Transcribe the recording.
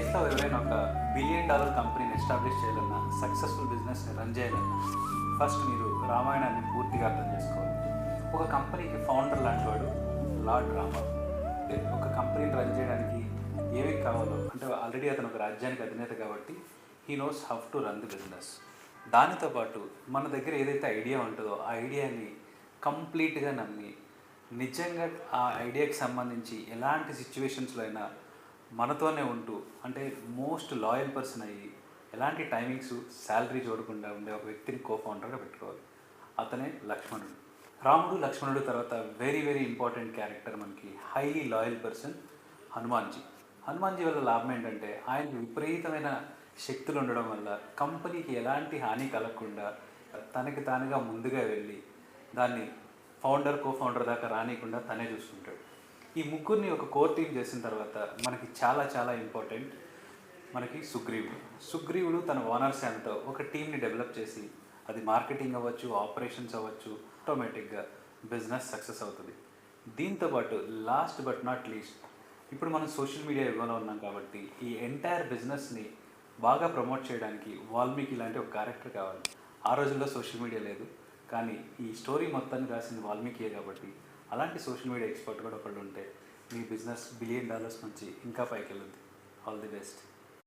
లైఫ్లో ఎవరైనా ఒక బిలియన్ డాలర్ కంపెనీని ఎస్టాబ్లిష్ చేయాలన్నా, సక్సెస్ఫుల్ బిజినెస్ని రన్ చేయాలన్నా ఫస్ట్ మీరు రామాయణాన్ని పూర్తిగా అర్థం చేసుకోవాలి. ఒక కంపెనీకి ఫౌండర్ లాంటి వాడు లార్డ్ రామా. ఒక కంపెనీని రన్ చేయడానికి ఏమేమి కావాలో, అంటే ఆల్రెడీ అతను ఒక రాజ్యానికి అధినేత కాబట్టి he knows how to run the business. దానితో పాటు మన దగ్గర ఏదైతే ఐడియా ఉంటుందో ఆ ఐడియాని కంప్లీట్గా నమ్మి నిజంగా ఆ ఐడియాకి సంబంధించి ఎలాంటి సిచ్యువేషన్స్లో అయినా మనతోనే ఉంటూ, అంటే మోస్ట్ లాయల్ పర్సన్ అయ్యి ఎలాంటి టైమింగ్స్ శాలరీ చూడకుండా ఉండే ఒక వ్యక్తిని కో-ఫౌండర్గా పెట్టుకోవాలి. అతనే లక్ష్మణుడు. రాముడు లక్ష్మణుడు తర్వాత వెరీ వెరీ ఇంపార్టెంట్ క్యారెక్టర్ మనకి highly loyal person Hanumanji. Hanumanji వల్ల లాభం ఏంటంటే ఆయనకు విపరీతమైన శక్తులు ఉండడం వల్ల కంపెనీకి ఎలాంటి హాని కలగకుండా తనకి తానుగా ముందుగా వెళ్ళి దాన్ని ఫౌండర్ కో-ఫౌండర్ దాకా రానియకుండా తనే చూసుకుంటాడు. ఈ ముగ్గురిని ఒక కోర్ టీం చేసిన తర్వాత మనకి చాలా చాలా ఇంపార్టెంట్ మనకి సుగ్రీవుడు తన ఓనర్ శాన్తో ఒక టీంని డెవలప్ చేసి అది మార్కెటింగ్ అవ్వచ్చు, ఆపరేషన్స్ అవ్వచ్చు, ఆటోమేటిక్గా బిజినెస్ సక్సెస్ అవుతుంది. దీంతోపాటు లాస్ట్ బట్ నాట్ లీస్ట్ ఇప్పుడు మనం సోషల్ మీడియా యుగంలో ఉన్నాం కాబట్టి ఈ ఎంటైర్ బిజినెస్ని బాగా ప్రమోట్ చేయడానికి వాల్మీకి లాంటి ఒక క్యారెక్టర్ కావాలి. ఆ రోజుల్లో సోషల్ మీడియా లేదు, కానీ ఈ స్టోరీ మొత్తాన్ని రాసింది వాల్మీకియే కాబట్టి అలాంటి సోషల్ మీడియా ఎక్స్పర్ట్ కూడా ఒకళ్ళు ఉంటే మీ బిజినెస్ $1 బిలియన్ నుంచి ఇంకా పైకి వెళ్ళుద్ది. All the best.